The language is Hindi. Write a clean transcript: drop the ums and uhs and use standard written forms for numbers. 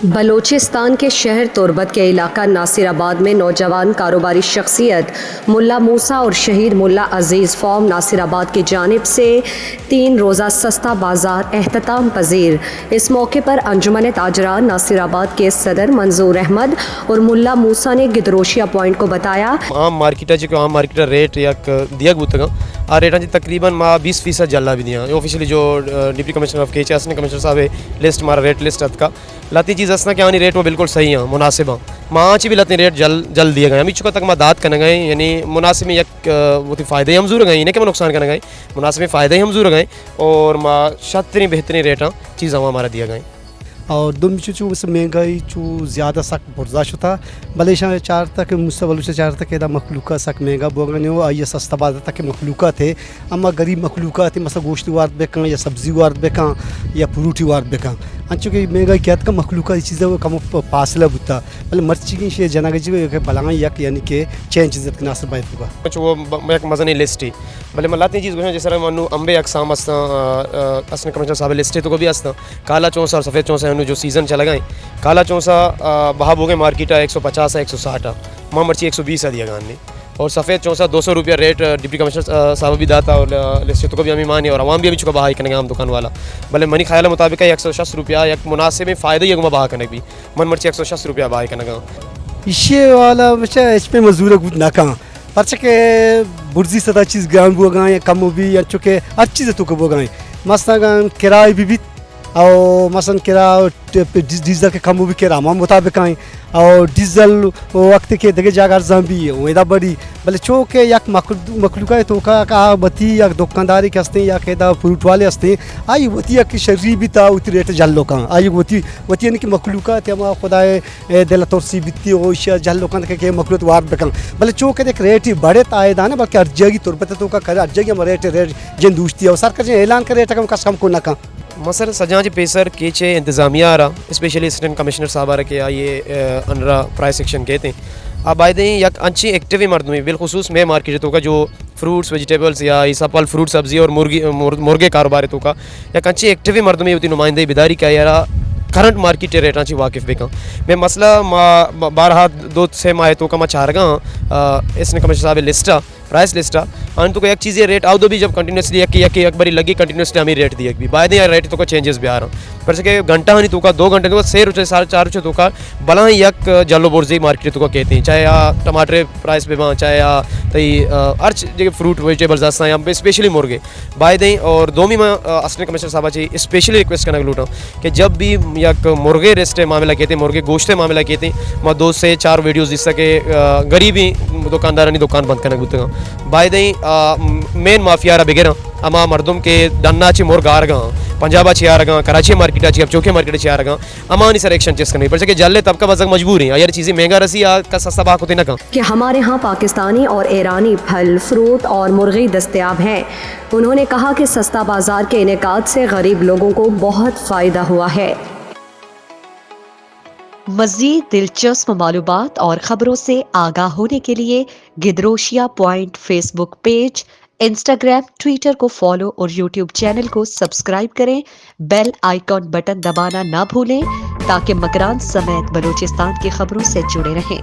बलोचिस्तान के शहर तुर्बत के इलाका नासिराबाद में नौजवान कारोबारी शख्सियत मुल्ला मूसा और शहीद मुल्ला अजीज़ फॉर्म नासिराबाद की जानिब से 3 रोज़ा सस्ता बाज़ार एहतताम पजीर। इस मौके पर अंजुमन ताजरान नासिराबाद के सदर मंजूर अहमद और मुल्ला मूसा ने गिदरोशिया पॉइंट को बताया आम मार्केट आम मार्केट रेट यक दिया गुतगा आ रेटांची तकरीबन 20% जल्ला भी दिया ऑफिशियली जो डिप्टी कमिश्नर ऑफ केच ने कमिश्नर साहब लिस्ट मारा रेट लिस्ट का लाती चीज़ असना क्या रेट वो बिल्कुल सही है मुनासिब माँ भी लती रेट जल दिए गए अमी चुका तक मैं दाद करने गए यानी मुनासिब में यक वो फ़ायदे हम जरूर गए इन्हें क्या नुकसान करने गए मुनासिब में फ़ायदे हम जरूर गए और माँ शतरी बेहतरीन रेटा चीज़ हमारा दिया गए और दुम चू महंगाई चू ज़्यादा सक बुरदाश्त था भले चार तक मुस्तबल चार तक एदा मखलूका सक महंगा बोगन ये सस्ता बाद तक मखलूका थे अम्मा गरीब मखलूका थे मसा गोश्त वार्द बेका या सब्जी वार्द बेका या फ्रूटी वार्द बेका अंचुके महंगाई क्या का मखलूका चीज़ें कम फासला बुता भले मर्ची की शे जना के बलांगा यक यानी कि चेंज इज्जत के नासर बात हुआ वो एक मज़ा नहीं लिस्ट ही भले मलाती चीज़ गुना जैसे मनु अम्बे अकसाम असता असने कमिश्नर साहब लिस्ट तो को भी असता काला चौंसा और सफ़ेद चौंसा जो सीज़न चला गए काला चौंसा बहाब हो गए मार्केट 150 है 160 माँ मर्ची 120 दिया गाने और सफ़ेद चौंसा 200 रुपया रेट डिप्टी कमिश्नर साहब भी दाता और लिस्ट को भी हमें मानी और आवाम भी चुका बहा करने आम दुकान वाला भले मनी ख्याल मुताबिक 160 रुपया एक मुनासिब में फ़ायदा ही बहा करने भी मन मर्ची 160 रुपया बहा करने इशे वाला बच्चा इस पे मजदूर कुछ ना कहाँ पर्चे के बुर्जी सदा चीज़ गान बो गए या कम भी या चुके हर चीज़ तो कब गए मस्त किराए भी और मसन किराया डीजल के कम भी किराया मुताबिक आए और डीजल वक्त के दगे जागर भी वेदा बड़ी भले चौके यक मखलूका तो का बती या दुकानदारी के हंसते या केदा फ्रूट वाले हंसते आई वती या कि शरीर भी था उतनी रेट जल लोग आई वती यानी कि मखलूका थे हम खुदा दिल तोरसी बित्ती हो जल लोग के मखलूत वार बेकंग भले चौके देख रेट ही बढ़े ताए दाने बल्कि अर्जगी तुरबत तो का करे अर्जगी हम रेट जन दूसती है और सरकार ऐलान करे रेट कम को ना मसर सजा जी पेसर केचे इंतज़ामिया आ रहा स्पेशली असिस्टेंट कमिश्नर साहब आ रहा के ये अनरा प्राइस सेक्शन कहते हैं अब आए दें यक अच्छी एक्टिव मर्द में बिलखसूस में मार्केट तो का जो फ्रूट्स वेजिटेबल्स या इसा फल फ्रूट सब्जी और मुर्गे कारोबार तो का यक अच्छी एक्टिव मर्द में होती नुमाइंदे बिदारी क्या यारा करंट मार्केट रेटाची वाकिफ बेका मैं मसला बारहा 2 से माह तो का मैं चाह रहा इसने कमिश्नर साहब लिस्टा प्राइस लिस्टा अन तो एक चीज़ें रेट आओ दो भी जब कंटिन्यूसली एक बारी लगी कंटिन्यूसली हमें रेट दिया भी बाद रेट तो का चेंजेस भी आ रहा पर से घंटा हनी तो का 2 घंटे तो 6 रुपये 4.5 रुपये तो का बला यक जलो बोर्जी मार्केट तो का कहते हैं चाहे या टमाटर प्राइस पे वहाँ चाहे या तई हर जगह फ्रूट वेजिटेबल्स आस्ता यहाँ पे स्पेशली मुर्गे बाय दें और दो में असने कमिश्नर साहब चाहिए स्पेशली रिक्वेस्ट करना लूटा कि जब भी यक मुर्गे रेस्ट मामला कहते हैं मुर्गे गोश्त मामला कहते हैं मैं 2 से 4 वीडियोज़ जिस सके गरीबी दुकानदार दुकान बंद करने गुतगा बाय दें मेन माफिया बगैर अमा मरदम के डन्ना ची मुर्ग आ रहा पंजाबा ची आ रहा कराची मार्केट अच्छी अब चौके मार्केट ची आ रहा अमा नहीं सर एक्शन चेस करनी पड़ सके जल्ले तब का वजह मजबूर है यार चीज़ें महंगा रसी का सस्ता बाक होते ना कि हमारे यहाँ पाकिस्तानी और ईरानी फल फ्रूट और मुर्गी दस्तयाब हैं। उन्होंने कहा कि सस्ता बाजार के इनेकाद से गरीब लोगों को बहुत फ़ायदा हुआ है। मज़ीद दिलचस्प मालूमात और ख़बरों से आगाह होने के लिए Gedrosia point Facebook page, Instagram, Twitter को फॉलो और यूट्यूब चैनल को सब्सक्राइब करें। बेल आइकॉन बटन दबाना ना भूलें ताकि मकरान समेत बलूचिस्तान की खबरों से जुड़े रहें।